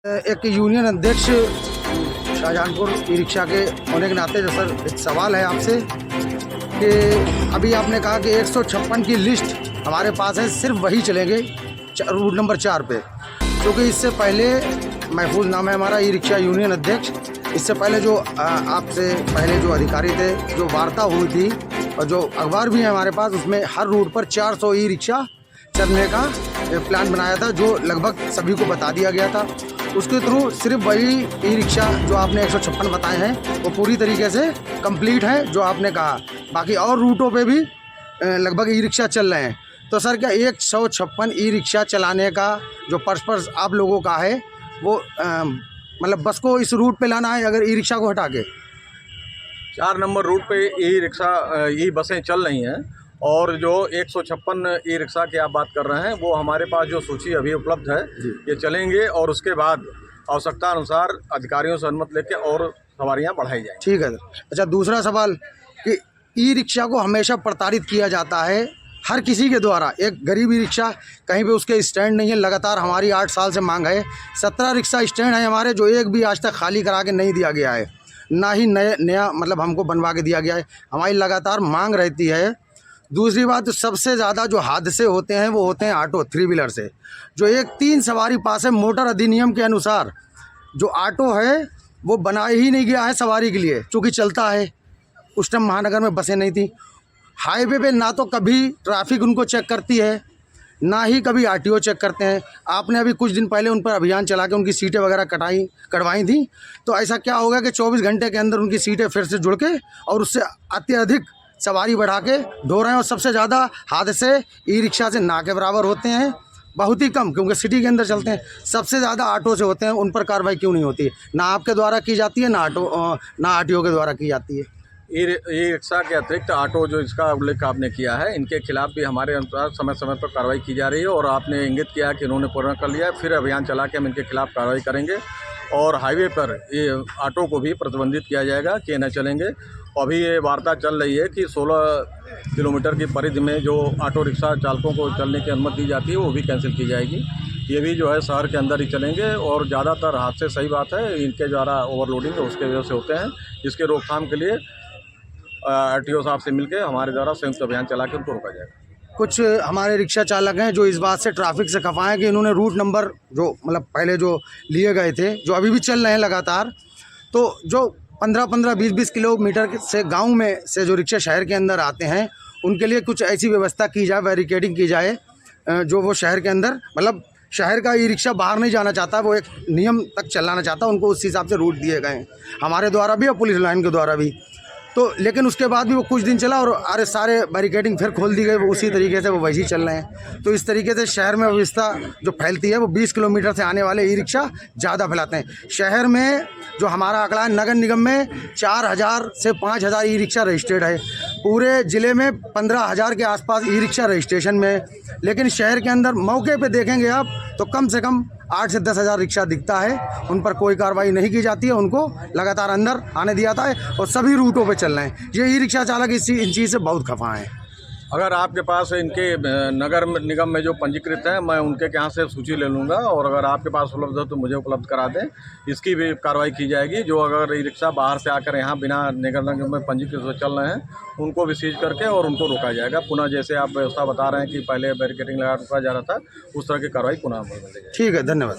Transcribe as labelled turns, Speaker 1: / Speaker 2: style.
Speaker 1: एक यूनियन अध्यक्ष Shahjahanpur e rickshaw के होने के नाते जो सर एक सवाल है आपसे कि अभी आपने कहा कि 156 की लिस्ट हमारे पास है, सिर्फ वही चलेंगे रूट नंबर 4 पे, क्योंकि इससे पहले महफूज नाम है हमारा ई रिक्शा यूनियन अध्यक्ष। इससे पहले जो आपसे पहले जो अधिकारी थे, जो वार्ता हुई थी और जो अखबार भी है हमारे पास, उसमें हर रूट पर 400 ई रिक्शा चलने का प्लान बनाया था, जो लगभग सभी को बता दिया गया था। उसके थ्रू सिर्फ वही ई रिक्शा जो आपने 156 बताए हैं वो पूरी तरीके से कंप्लीट है जो आपने कहा। बाकी और रूटों पे भी लगभग ई रिक्शा चल रहे हैं। तो सर क्या 156 ई रिक्शा चलाने का जो पर्पस आप लोगों का है वो मतलब बस को इस रूट पे लाना है अगर ई रिक्शा को हटा के?
Speaker 2: 4 नंबर रूट पे ई रिक्शा ई बसें चल रही हैं और जो 156 ई रिक्शा की आप बात कर रहे हैं वो हमारे पास जो सूची अभी उपलब्ध है ये चलेंगे और उसके बाद आवश्यकता अनुसार अधिकारियों से अनुमति लेके और सवारियां बढ़ाई जाएंगी।
Speaker 1: ठीक है सर। अच्छा, दूसरा सवाल कि ई रिक्शा को हमेशा प्रताड़ित किया जाता है हर किसी के द्वारा। एक गरीब ई रिक्शा कहीं पे उसके स्टैंड नहीं है, लगातार हमारी 8 साल से मांग है। 17 रिक्शा स्टैंड है हमारे, जो एक भी आज तक खाली करा के नहीं दिया गया है, ना ही नया मतलब हमको बनवा के दिया गया है। हमारी लगातार मांग रहती है। दूसरी बात, तो सबसे ज़्यादा जो हादसे होते हैं वो होते हैं ऑटो 3 व्हीलर से, जो एक 3 सवारी पास है। मोटर अधिनियम के अनुसार जो ऑटो है वो बना ही नहीं गया है सवारी के लिए, चूँकि चलता है। उस टाइम महानगर में बसें नहीं थी। हाईवे पे ना तो कभी ट्रैफिक उनको चेक करती है, ना ही कभी आरटीओ चेक करते हैं। आपने अभी कुछ दिन पहले उन पर अभियान चला के उनकी सीटें वगैरह कटवाई थी। तो ऐसा क्या होगा कि 24 घंटे के अंदर उनकी सीटें फिर से जुड़ के और उससे अत्यधिक सवारी बढ़ा के ढो रहे हैं। और सबसे ज़्यादा हादसे ई रिक्शा से ना के बराबर होते हैं, बहुत ही कम, क्योंकि सिटी के अंदर चलते हैं। सबसे ज़्यादा ऑटो से होते हैं। उन पर कार्रवाई क्यों नहीं होती है? ना आपके द्वारा की जाती है, ना आरटीओ के द्वारा की जाती है।
Speaker 2: ई रिक्शा के अतिरिक्त ऑटो जो इसका उल्लेख आपने किया है, इनके खिलाफ भी हमारे अनुसार समय समय पर कार्रवाई की जा रही है और आपने इंगित किया कि इन्होंने पूर्ण कर लिया है। फिर अभियान चला के हम इनके खिलाफ कार्रवाई करेंगे और हाईवे पर ये ऑटो को भी प्रतिबंधित किया जाएगा कि न चलेंगे। अभी ये वार्ता चल रही है कि 16 किलोमीटर की परिधि में जो ऑटो रिक्शा चालकों को चलने की अनुमति दी जाती है वो भी कैंसिल की जाएगी। ये भी जो है शहर के अंदर ही चलेंगे और ज़्यादातर हादसे, सही बात है, इनके द्वारा ओवरलोडिंग उसके वजह से होते हैं। इसके रोकथाम के लिए आरटीओ साहब से मिलकर हमारे द्वारा संयुक्त अभियान चला के उनको रोका जाएगा।
Speaker 1: कुछ हमारे रिक्शा चालक हैं जो इस बात से ट्रैफिक से खफा हैं कि इन्होंने रूट नंबर जो मतलब पहले जो लिए गए थे, जो अभी भी चल रहे हैं लगातार, तो जो 15-15, 20-20 किलोमीटर से गांव में से जो रिक्शा शहर के अंदर आते हैं उनके लिए कुछ ऐसी व्यवस्था की जाए, बैरिकेडिंग की जाए, जो वो शहर के अंदर मतलब शहर का ई रिक्शा बाहर नहीं जाना चाहता, वो एक नियम तक चलाना चाहता, उनको उस हिसाब से रूट दिए गए हैं हमारे द्वारा भी और पुलिस लाइन के द्वारा भी। तो लेकिन उसके बाद भी वो कुछ दिन चला और सारे बैरिकेडिंग फिर खोल दी गई, वो उसी तरीके से वो वैसे ही चल रहे हैं। तो इस तरीके से शहर में व्यवस्था जो फैलती है वो 20 किलोमीटर से आने वाले ई रिक्शा ज़्यादा फैलाते हैं। शहर में जो हमारा आंकड़ा है, नगर निगम में 4000 से 5000 ई रिक्शा रजिस्टर्ड है। पूरे ज़िले में 15,000 के आसपास ई रिक्शा रजिस्ट्रेशन में है। लेकिन शहर के अंदर मौके पे देखेंगे आप तो कम से कम 8 से 10,000 रिक्शा दिखता है। उन पर कोई कार्रवाई नहीं की जाती है, उनको लगातार अंदर आने दिया जाता है और सभी रूटों पे चल रहे हैं। ये ई रिक्शा चालक इन चीज़ से बहुत खफा हैं।
Speaker 2: अगर आपके पास इनके नगर निगम में जो पंजीकृत हैं, मैं उनके यहाँ से सूची ले लूँगा और अगर आपके पास उपलब्ध हो तो मुझे उपलब्ध करा दें, इसकी भी कार्रवाई की जाएगी। जो अगर ई रिक्शा बाहर से आकर यहाँ बिना नगर निगम में पंजीकृत हो चल रहे हैं उनको भी सीज करके और उनको रोका जाएगा। पुनः जैसे आप व्यवस्था बता रहे हैं कि पहले बैरिकेडिंग लगा रोका जा रहा था, उस तरह की कार्रवाई पुनः।
Speaker 1: ठीक है, धन्यवाद।